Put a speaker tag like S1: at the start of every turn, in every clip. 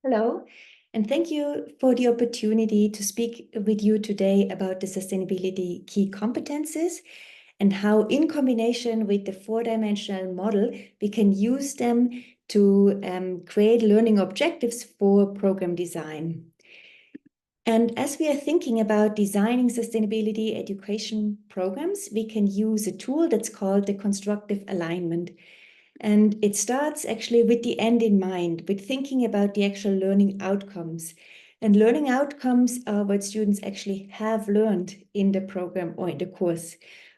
S1: Hello, and thank you for the opportunity to speak with you today about the sustainability key competencies and how, in combination with the four-dimensional model, we can use them to create learning objectives for program design. And as we are thinking about designing sustainability education programs, we can use a tool that's called the constructive alignment. And it starts actually with the end in mind, with thinking about the actual learning outcomes. And learning outcomes are what students actually have learned in the program or in the course.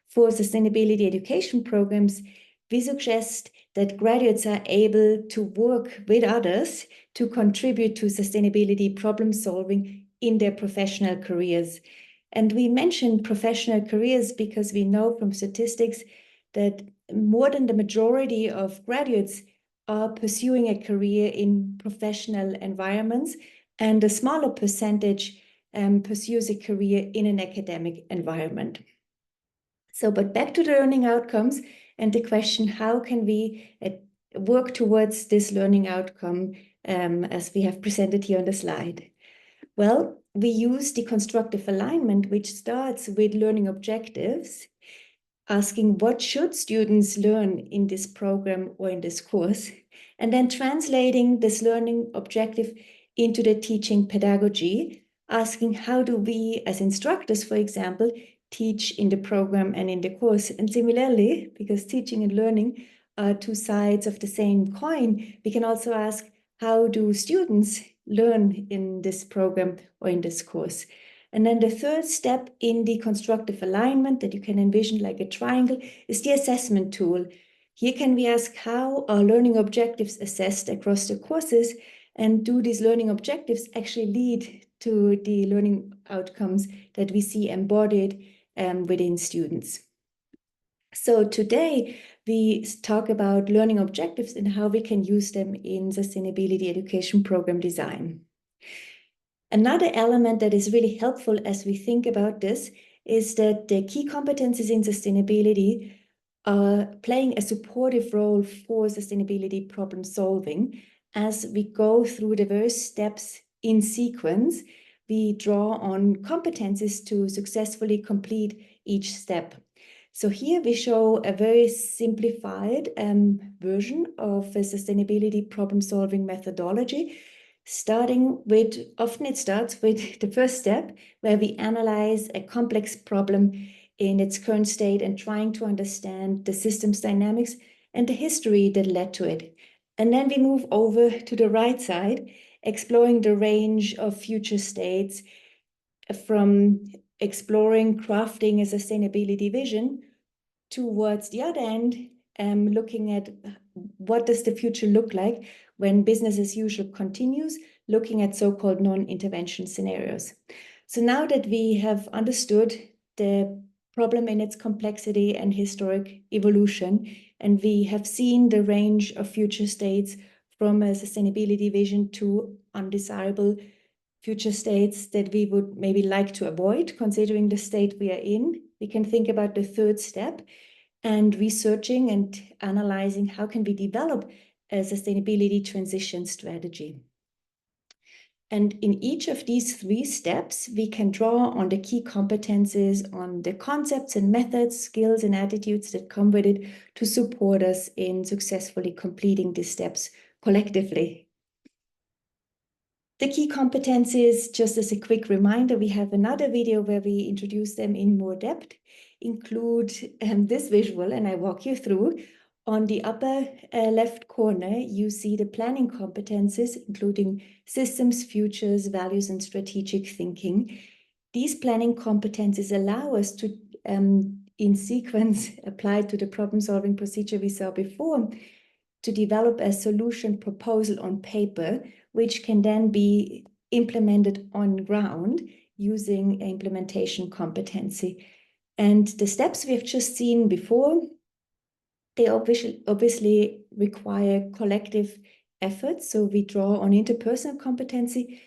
S1: For sustainability education programs, we suggest that graduates are able to work with others to contribute to sustainability problem solving in their professional careers. And we mention professional careers because we know from statistics that more than the majority of graduates are pursuing a career in professional environments, and a smaller percentage pursues a career in an academic environment. So, but back to the learning outcomes and the question, how can we work towards this learning outcome as we have presented here on the slide? Well, we use the constructive alignment, which starts with learning objectives, asking what should students learn in this program or in this course, and then translating this learning objective into the teaching pedagogy, asking how do we as instructors, for example, teach in the program and in the course. And similarly, because teaching and learning are two sides of the same coin, we can also ask, how do students learn in this program or in this course? And then the third step in the constructive alignment that you can envision like a triangle is the assessment tool. Here can we ask, how are learning objectives assessed across the courses, and do these learning objectives actually lead to the learning outcomes that we see embodied within students? So today we talk about learning objectives and how we can use them in sustainability education program design. Another element that is really helpful as we think about this is that the key competencies in sustainability are playing a supportive role for sustainability problem solving. As we go through the various steps in sequence, we draw on competencies to successfully complete each step. So here we show a very simplified version of a sustainability problem solving methodology. Often it starts with the first step, where we analyze a complex problem in its current state and trying to understand the system's dynamics and the history that led to it. And then we move over to the right side, exploring the range of future states, from exploring crafting a sustainability vision towards the other end, looking at what does the future look like when business as usual continues, looking at so-called non-intervention scenarios. So now that we have understood the problem in its complexity and historic evolution, and we have seen the range of future states from a sustainability vision to undesirable future states that we would maybe like to avoid, considering the state we are in, we can think about the third step and researching and analyzing how can we develop a sustainability transition strategy. And in each of these three steps, we can draw on the key competencies, on the concepts and methods, skills and attitudes that come with it to support us in successfully completing these steps collectively. The key competencies, just as a quick reminder, we have another video where we introduce them in more depth, include this visual, and I walk you through. On the upper left corner, you see the planning competencies, including systems, futures, values, and strategic thinking. These planning competencies allow us to, in sequence, applied to the problem-solving procedure we saw before, to develop a solution proposal on paper, which can then be implemented on ground using implementation competency. And the steps we have just seen before, they obviously require collective effort. So we draw on interpersonal competency,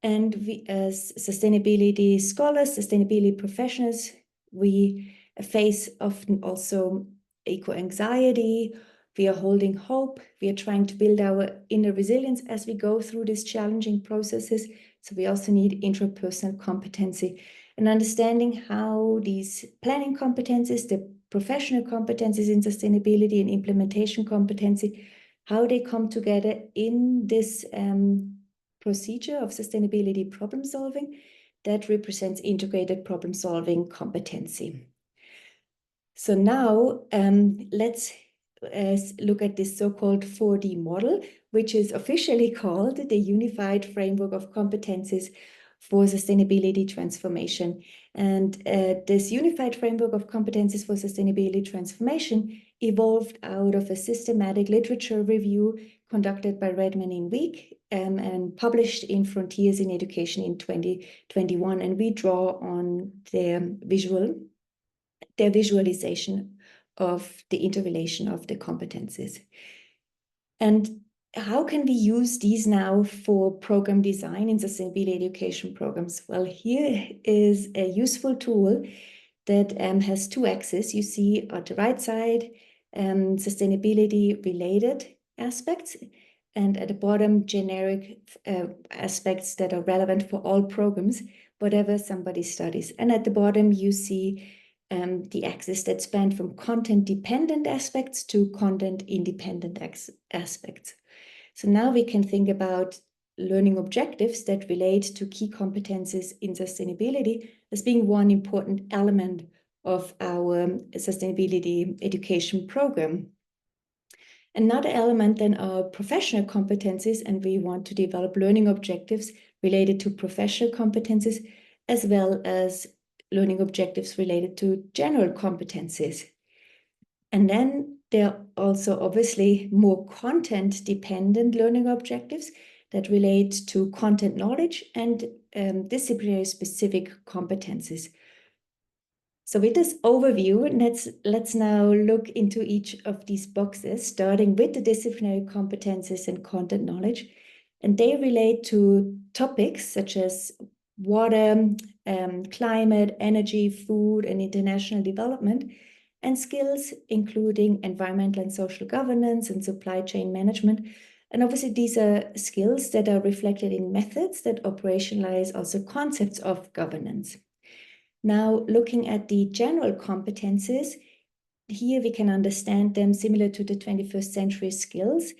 S1: and we, as sustainability scholars, sustainability professionals, we face often also eco-anxiety, we are holding hope, we are trying to build our inner resilience as we go through these challenging processes. So we also need interpersonal competency and understanding how these planning competencies, the professional competencies in sustainability and implementation competency, how they come together in this procedure of sustainability problem solving that represents integrated problem solving competency. So now let's look at this so-called 4D model, which is officially called the Unified Framework of Competencies for Sustainability Transformation. And this Unified Framework of Competencies for Sustainability Transformation evolved out of a systematic literature review conducted by Redman and Week and published in Frontiers in Education in 2021. And we draw on their visualization of the interrelation of the competencies. And how can we use these now for program design in sustainability education programs? Well, here is a useful tool that has two axes. You see at the right side, sustainability related aspects, and at the bottom, generic aspects that are relevant for all programs, whatever somebody studies. And at the bottom, you see the axis that span from content-dependent aspects to content-independent aspects. So now we can think about learning objectives that relate to key competencies in sustainability as being one important element of our sustainability education program. Another element then are professional competencies, and we want to develop learning objectives related to professional competencies as well as learning objectives related to general competencies. And then there are also obviously more content-dependent learning objectives that relate to content knowledge and disciplinary specific competencies. So with this overview, let's now look into each of these boxes, starting with the disciplinary competencies and content knowledge. And they relate to topics such as water, climate, energy, food, and international development, and skills including environmental and social governance and supply chain management. And obviously these are skills that are reflected in methods that operationalize also concepts of governance. Now, looking at the general competences, here we can understand them similar to the 21st century skills.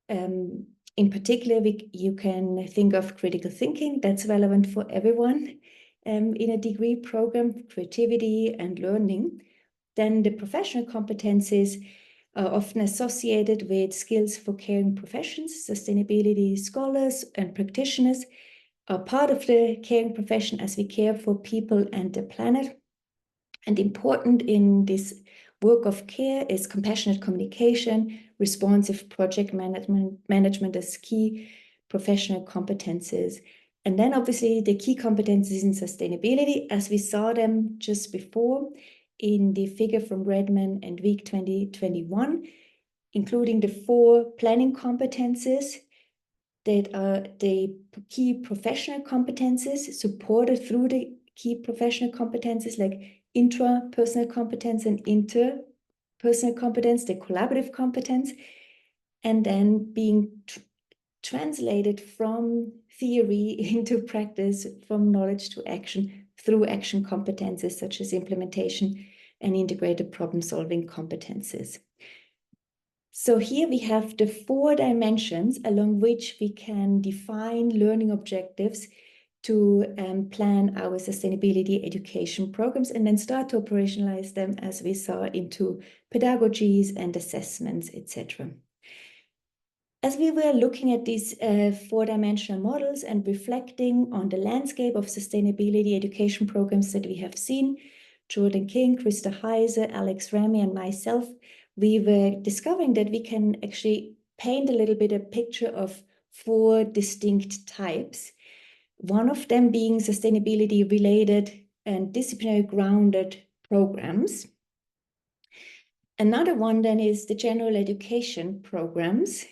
S1: In particular, you can think of critical thinking, that's relevant for everyone in a degree program, creativity and learning. Then the professional competencies are often associated with skills for caring professions. Sustainability scholars and practitioners are part of the caring profession as we care for people and the planet. And important in this work of care is compassionate communication, responsive project management as key professional competencies. And then obviously the key competencies in sustainability, as we saw them just before in the figure from Redman and Week 2021, including the 4 planning competencies that are the key professional competencies supported through the key professional competencies like intrapersonal competence and interpersonal competence, the collaborative competence, and then being translated from theory into practice, from knowledge to action through action competences such as implementation and integrated problem-solving competences. So here we have the 4 dimensions along which we can define learning objectives to plan our sustainability education programs and then start to operationalize them, as we saw, into pedagogies and assessments, etc. As we were looking at these 4-dimensional models and reflecting on the landscape of sustainability education programs that we have seen, Jordan King, Krista Heise, Alex Remy, and myself, we were discovering that we can actually paint a little bit a picture of 4 distinct types. One of them being sustainability related and disciplinary grounded programs. Another one then is the general education programs.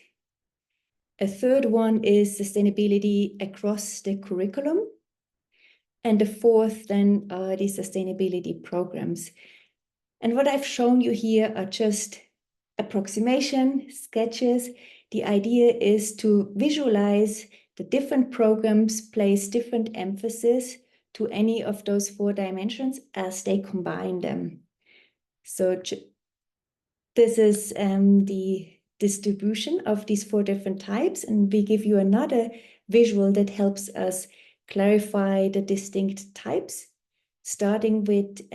S1: A third one is sustainability across the curriculum. And the 4th then are the sustainability programs. And what I've shown you here are just approximation, sketches. The idea is to visualize the different programs, place different emphasis to any of those 4 dimensions as they combine them. So this is the distribution of these 4 different types, and we give you another visual that helps us clarify the distinct types, starting with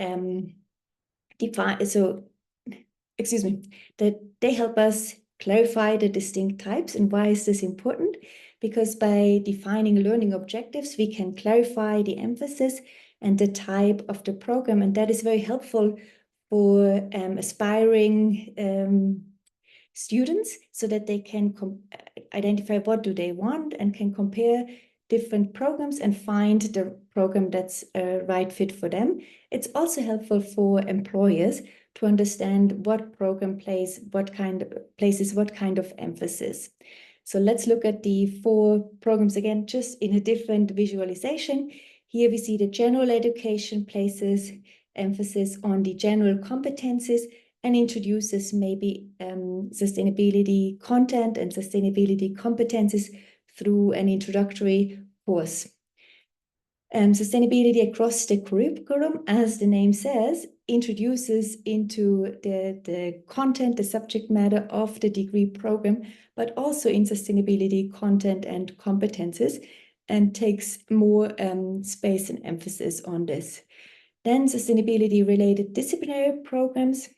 S1: that they help us clarify the distinct types. And why is this important? Because by defining learning objectives, we can clarify the emphasis and the type of the program, and that is very helpful for aspiring students, so that they can identify what do they want and can compare different programs and find the program that's a right fit for them. It's also helpful for employers to understand what program places what kind of emphasis. So let's look at the 4 programs again, just in a different visualization. Here we see the general education places emphasis on the general competencies and introduces maybe sustainability content and sustainability competencies through an introductory course. Sustainability across the curriculum, as the name says, introduces into the content, the subject matter of the degree program, but also in sustainability content and competences, and takes more space and emphasis on this. Then sustainability-related disciplinary programs,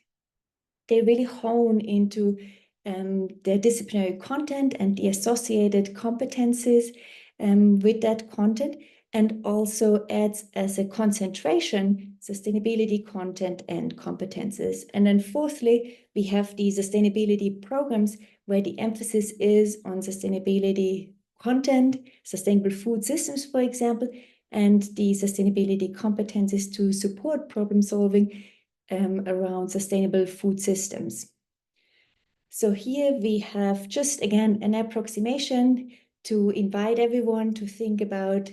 S1: they really hone into the disciplinary content and the associated competencies with that content, and also adds as a concentration sustainability content and competences. And then fourthly, we have the sustainability programs where the emphasis is on sustainability content, sustainable food systems, for example, and the sustainability competencies to support problem solving around sustainable food systems. So here we have just again an approximation to invite everyone to think about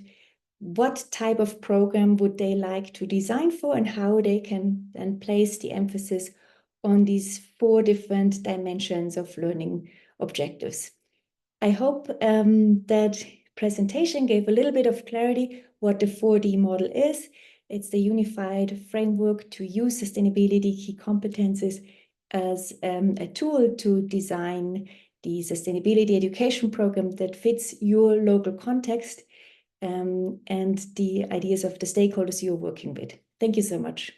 S1: what type of program would they like to design for and how they can then place the emphasis on these 4 different dimensions of learning objectives. I hope that presentation gave a little bit of clarity what the 4D model is. It's the unified framework to use sustainability key competencies as a tool to design the sustainability education program that fits your local context and the ideas of the stakeholders you're working with. Thank you so much.